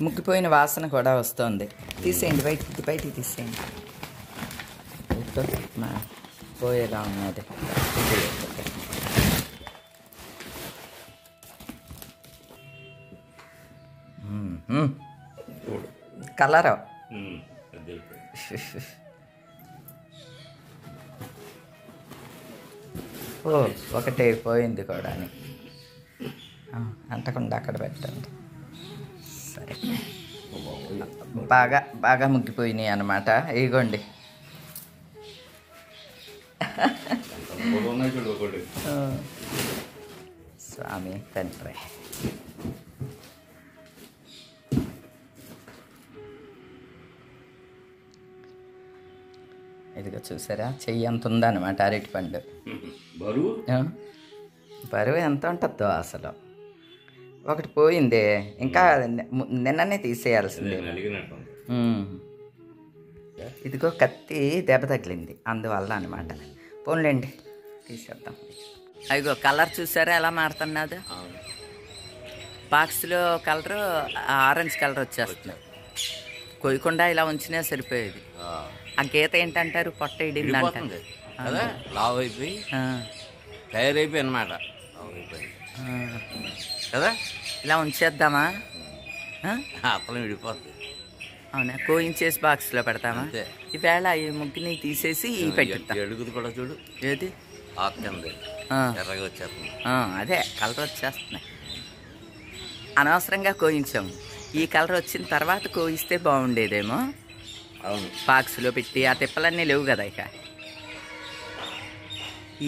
ముగ్గిపోయిన వాసన కూడా వస్తుంది. తీసేయండి, బయటికి తీసేయండి. పోయేలా ఉన్నది. కలరా ఓ ఒకటే పోయింది కూడా. అంటకుండా అక్కడ పెట్టండి. సరే, బాగా ముగ్గిపోయినాయి అన్నమాట. ఇగోండి. స్వామి తండ్రి. ఇదిగో చూసారా, చెయ్యి ఎంత ఉందన్నమాట అరటిపండు. బరువు ఎంత ఉంటుందో అసలు. ఒకటి పోయిందే, ఇంకా నిన్ననే తీసేయాల్సిందే. ఇదిగో కత్తి దెబ్బ తగిలింది, అందువల్ల అనమాట. పోన్లేండి, తీసేద్దాం. అదిగో కలర్ చూసారా ఎలా మారుతున్నది. బాక్స్లో కలరు ఆరెంజ్ కలర్ వచ్చేస్తుంది. కొయ్యకుండా ఇలా ఉంచినా సరిపోయేది. ఆ గీత ఏంటంటారు, పొట్ట ఇడింది అంటారు. లావ్ అయిపోయి తయారైపోయి అనమాట కదా. ఇలా ఉంచేద్దామా? అప్పలం విడిపోతుంది. అవునా, కోయించేసి బాక్స్లో పెడతామా? ఈవేళ ఈ ముగ్గుని తీసేసి పెట్టుకుంటాం. అడుగుది కూడా చూడు, ఏది ఆకంది ఎర్రగా వచ్చేస్తుంది. అదే కలర్ వచ్చేస్తున్నాయి. అనవసరంగా కోయించాము. ఈ కలర్ వచ్చిన తర్వాత కోయిస్తే బాగుండేదేమో. అవును, బాక్స్లో పెట్టి ఆ తిప్పలన్నీ లేవు కదా. ఇక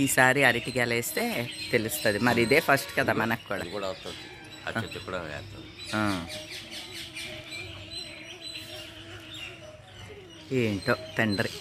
ఈసారి అరటికాయలు వేస్తే తెలుస్తుంది. మరి ఇదే ఫస్ట్ కదా మనకు కూడా వస్తుంది. ఆ చెట్టు కూడా వేస్తుంది. ఏంటో తండ్రి.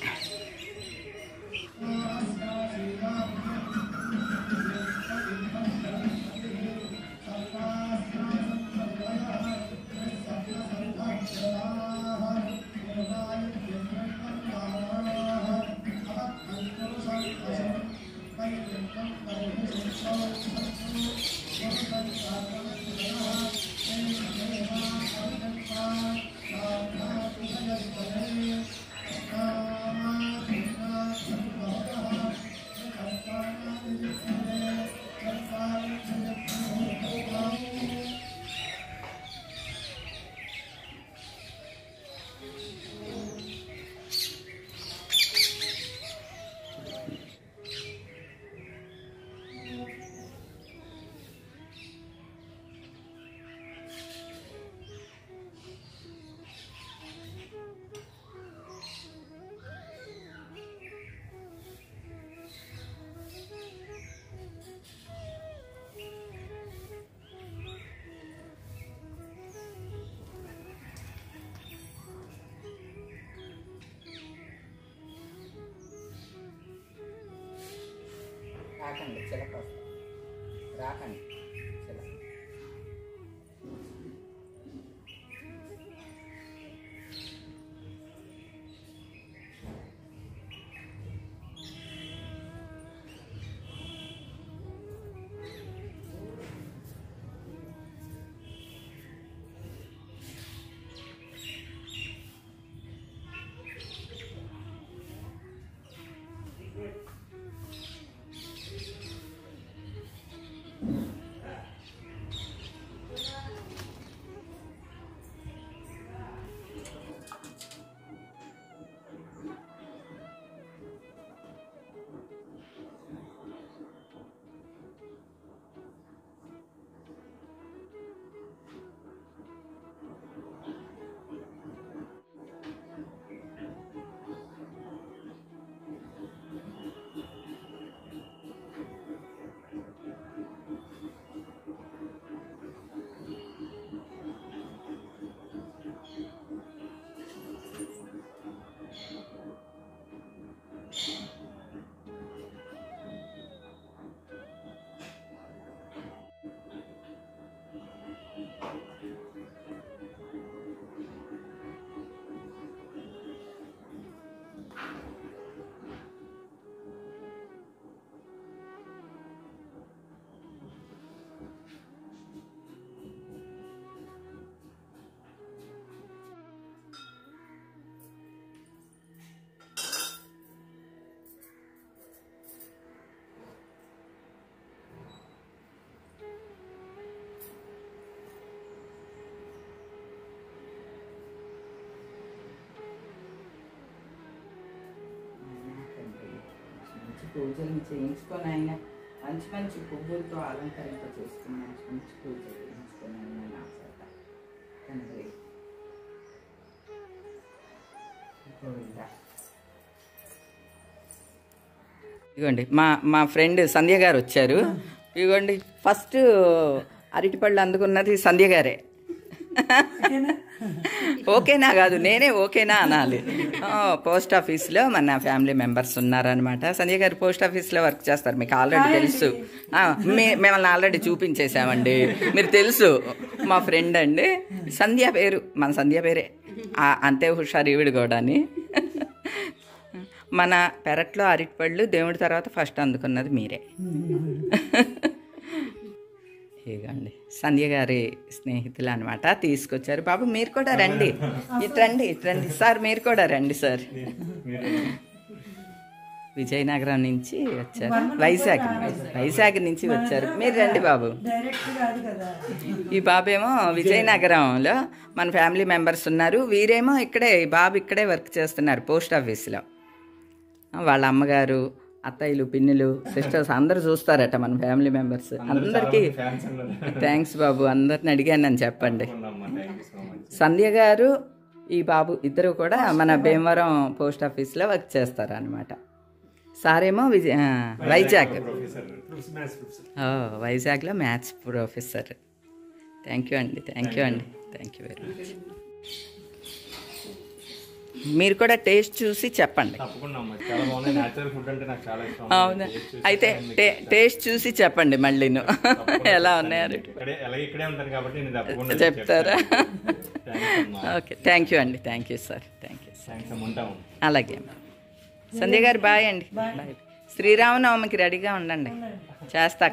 రాకండి చిలక, రాకండి చిలక. పూజలు చేయించుకొని ఆయన మంచి మంచి పువ్వులతో అలంకరింప చేసుకుని మంచి మంచి పూజలు చేయించుకొని ఆయన నా చేత తండ్రి. ఇదిగోండి మా ఫ్రెండ్ సంధ్య గారు వచ్చారు. ఇదిగోండి ఫస్ట్ అరటిపళ్ళు అందుకున్నది సంధ్య గారే. ఓకేనా కాదు, నేనే ఓకేనా అనాలి. పోస్ట్ ఆఫీస్లో మన ఫ్యామిలీ మెంబర్స్ ఉన్నారనమాట. సంధ్య గారు పోస్ట్ ఆఫీస్లో వర్క్ చేస్తారు, మీకు ఆల్రెడీ తెలుసు. మిమ్మల్ని ఆల్రెడీ చూపించేసామండి, మీరు తెలుసు. మా ఫ్రెండ్ అండి సంధ్య పేరు, మన సంధ్య పేరే. అంతే హుషారు ఈవిడ కూడా అని. మన పెరట్లో అరటిపళ్ళు దేవుడి తర్వాత ఫస్ట్ అందుకున్నది మీరే. ఇదిగోండి సంధ్య గారి స్నేహితులు అనమాట, తీసుకొచ్చారు. బాబు మీరు కూడా రండి, ఇట్రండి సార్, మీరు కూడా రండి సార్. విజయనగరం నుంచి వచ్చారు, వైజాగ్ నుంచి వచ్చారు. మీరు రండి బాబు. ఈ బాబేమో విజయనగరంలో మన ఫ్యామిలీ మెంబర్స్ ఉన్నారు. వీరేమో ఇక్కడే, ఈ బాబు ఇక్కడే వర్క్ చేస్తున్నారు పోస్ట్ ఆఫీస్లో. వాళ్ళ అమ్మగారు, అత్తయ్యలు, పిన్నులు, సిస్టర్స్ అందరు చూస్తారట మన ఫ్యామిలీ మెంబర్స్. అందరికీ థ్యాంక్స్ బాబు, అందరిని అడిగానని చెప్పండి. సంధ్య గారు ఈ బాబు ఇద్దరు కూడా మన భీమవరం పోస్ట్ ఆఫీస్లో వర్క్ చేస్తారనమాట. సారేమో వైజాగ్, వైజాగ్లో మ్యాథ్స్ ప్రొఫెసర్. థ్యాంక్ యూ అండి, థ్యాంక్ యూ వెరీ మచ్. మీరు కూడా టేస్ట్ చూసి చెప్పండి. అవునా, అయితే టేస్ట్ చూసి చెప్పండి మళ్ళీ ఎలా ఉన్నాయో చెప్తారా? ఓకే, థ్యాంక్ యూ అండి, thank you sir, thank you sir. అలాగే సంధ్య గారు బాయ్ అండి. బాయ్. శ్రీరామనవమికి రెడీగా ఉండండి, చేస్తా.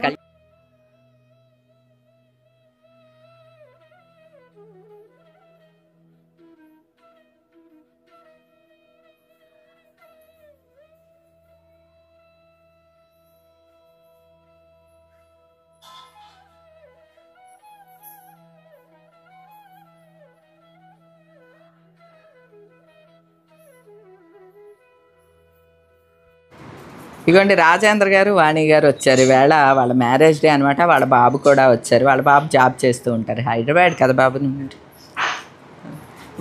ఇదిగోండి రాజేంద్ర గారు, వాణి గారు వచ్చారు. ఈవేళ వాళ్ళ మ్యారేజ్ డే అనమాట. వాళ్ళ బాబు కూడా వచ్చారు. వాళ్ళ బాబు జాబ్ చేస్తూ ఉంటారు, హైదరాబాద్ కదా బాబు.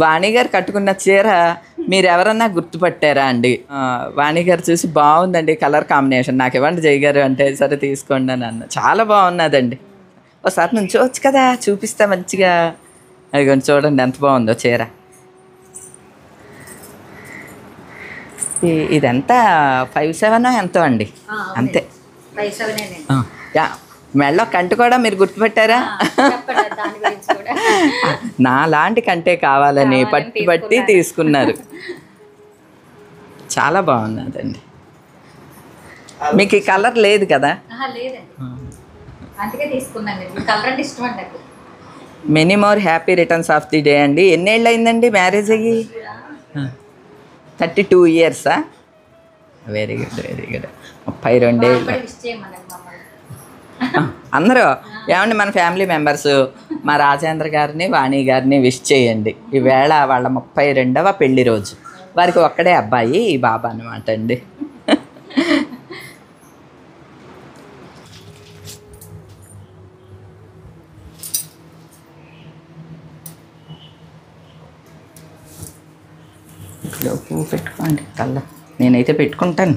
వాణి గారు కట్టుకున్న చీర మీరు ఎవరన్నా గుర్తుపట్టారా అండి? వాణి గారు చూసి బాగుందండి కలర్ కాంబినేషన్, నాకు ఇవ్వండి జై గారు అంటే, సరే తీసుకోండి అని అన్న. చాలా బాగున్నదండి, ఒకసారి నుంచోవచ్చు కదా, చూపిస్తా మంచిగా. అదిగోండి చూడండి ఎంత బాగుందో చీర. ఇదంతా 5,700 ఎంతో అండి, అంతే. మెళ్ళో కంటి కూడా మీరు గుర్తుపెట్టారా? నా లాంటి కంటే కావాలని పట్టి తీసుకున్నారు. చాలా బాగున్నదండి. మీకు ఈ కలర్ లేదు కదా? Many more happy returns of the day అండి. ఎన్నేళ్ళు అయిందండి మ్యారేజ్ అయ్యి? 32 ఇయర్సా? Very good, very good. 32 ఏళ్ళు. అందరూ ఏమండి మన ఫ్యామిలీ మెంబర్స్ మా రాజేంద్ర గారిని, వాణి గారిని విష్ చేయండి. ఈవేళ వాళ్ళ 32వ పెళ్లి రోజు. వారికి ఒక్కడే అబ్బాయి, ఈ బాబా అనమాట అండి. పువ్వు పెట్టుకోండి కళ్ళ, నేనైతే పెట్టుకుంటాను.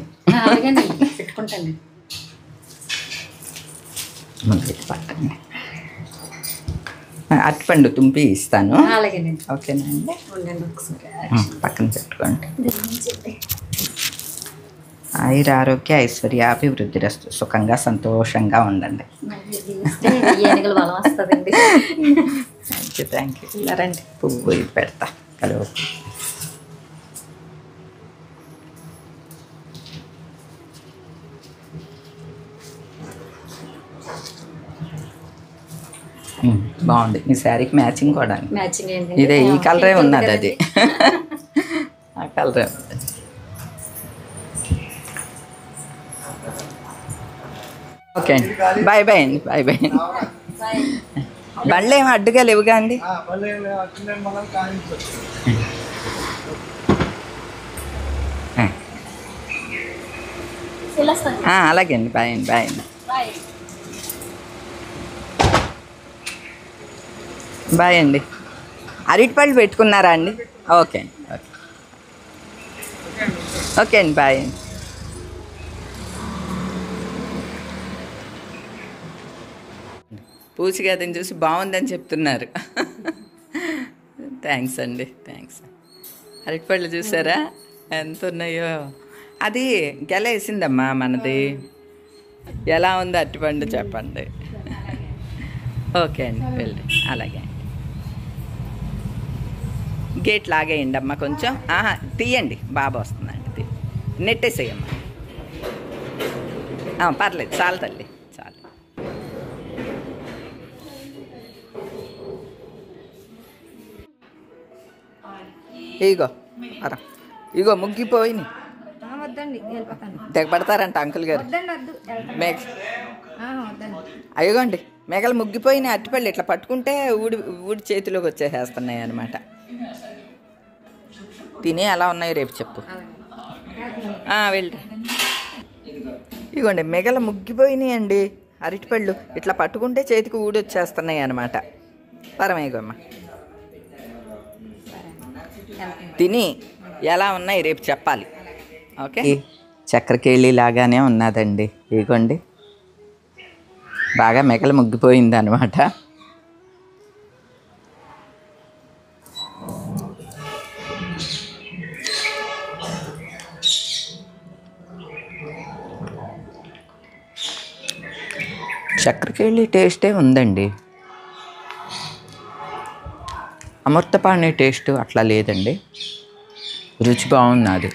పట్టండి, అరటిపండు తుంపి ఇస్తాను. ఓకేనా అండి? పక్కన పెట్టుకోండి. ఆయుర ఆరోగ్య ఐశ్వర్య అభివృద్ధి రస్తు, సుఖంగా సంతోషంగా ఉండండి. Thank you. ఇలా రండి, పువ్వు పెడతా కలువ. బాగుంది, మీ శారీకి మ్యాచింగ్ కూడా. ఇదే ఈ కలరే ఉన్నది, అది ఆ కలరే ఉన్నది. ఓకే అండి, బాయ్ బాయ్ అండి, బాయ్ బాయ్. బండ్లు ఏమో అడ్డుగా లేవుగా అండి? అలాగే అండి. బాయ్ అండి. బాయ్ అండి. బాయ్ అండి. అరటిపళ్ళు పెట్టుకున్నారా అండి? ఓకే అండి. ఓకే. ఓకే అండి. బాయ్ అండి. పూచిగతిని చూసి బాగుందని చెప్తున్నారు. థ్యాంక్స్ అండి. థ్యాంక్స్. అరటిపళ్ళు చూసారా ఎంత ఉన్నాయో? అది గెల వేసిందమ్మా మనది. ఎలా ఉంది అరటిపండు చెప్పండి. ఓకే అండి. వెళ్ళి అలాగే అండి. గేట్ లాగేయండి అమ్మ కొంచెం. తీయండి. బాబా వస్తుందండి. నెట్టేసేయమ్మా. పర్లేదు. చాలు తల్లి, చాలు. ఇగో ముగ్గిపోయినాయి. తెగబడతారంట అంకుల్ గారు. అయ్యోండి మేకలు ముగ్గిపోయినాయి. అరటిపళ్ళు ఇట్లా పట్టుకుంటే ఊడి చేతిలోకి వచ్చేసేస్తున్నాయి అనమాట. తినే ఎలా ఉన్నాయి రేపు చెప్పు. వెళ్ళి ఇగోండి మెగలు ముగ్గిపోయినాయి అండి. అరటిపళ్ళు ఇట్లా పట్టుకుంటే చేతికి ఊడి వచ్చేస్తున్నాయి అనమాట. పరమేగమ్మ తిని ఎలా ఉన్నాయి రేపు చెప్పాలి. ఓకే. చక్కెరకేళి లాగానే ఉన్నదండి. ఇగోండి బాగా మెగలు ముగ్గిపోయింది అనమాట. చక్కెరకేళి టేస్టే ఉందండి. అమృతపాణి టేస్ట్ అట్లా లేదండి. రుచి బాగున్నది.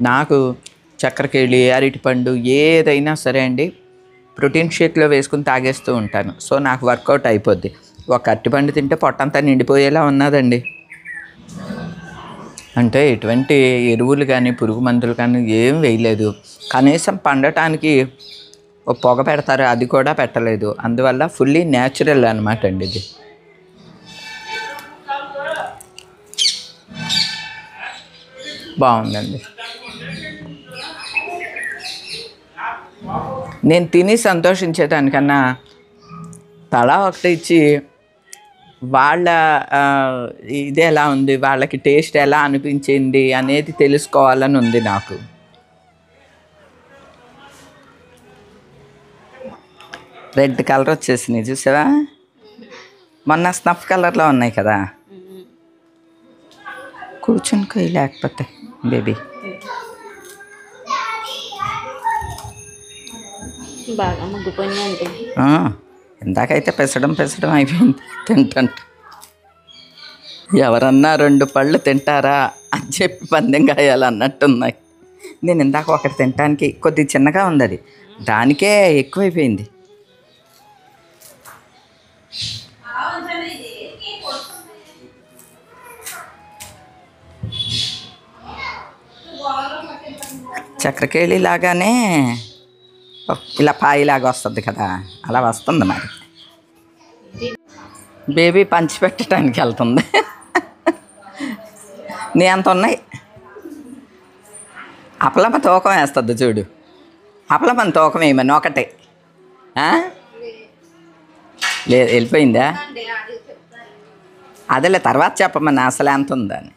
నాకు చక్కెరకేళి, అరటిపండు ఏదైనా సరే అండి ప్రోటీన్ షేక్లో వేసుకుని తాగేస్తూ ఉంటాను. సో నాకు వర్కౌట్ అయిపోద్ది. ఒక అరటిపండు తింటే పొట్టంతా నిండిపోయేలా ఉన్నదండి. అంటే ఎటువంటి ఎరువులు కానీ పురుగు మందులు కానీ ఏం వేయలేదు. కనీసం పండటానికి ఒక పొగ పెడతారు, అది కూడా పెట్టలేదు. అందువల్ల ఫుల్లీ న్యాచురల్ అనమాట అండి ఇది. బాగుందండి. నేను తిని సంతోషించేదానికన్నా తలా ఒకటి ఇచ్చి వాళ్ళ ఇది ఎలా ఉంది, వాళ్ళకి టేస్ట్ ఎలా అనిపించింది అనేది తెలుసుకోవాలని ఉంది నాకు. రెడ్ కలర్ వచ్చేసినాయి చూసావా? మొన్న స్నఫ్ కలర్లో ఉన్నాయి కదా. కూర్చుని లేకపోతే బేబీ బాగా ముగ్గిపోయిందండి. ఇందాకైతే పెసడం అయిపోయింది తింటంట. ఎవరన్నా 2 పళ్ళు తింటారా అని చెప్పి పందెం కాయాలన్నట్టున్నాయి. నేను ఇందాక ఒకటి తినటానికి కొద్దిగా చిన్నగా ఉంది, అది దానికే ఎక్కువైపోయింది. చక్కెరకేళి లాగానే ఇలా పాయిలాగా వస్తుంది కదా, అలా వస్తుంది. మరి బేబీ పంచి పెట్టడానికి వెళ్తుంది. నీ అంత ఉన్నాయి. అప్పలమ్మ తూకం వేస్తుంది చూడు. అప్పలమ్మని తూకం వేయమని ఒకటే. లేదు వెళ్ళిపోయిందా? అదేలే తర్వాత చెప్పమని అసలు ఎంత ఉందని.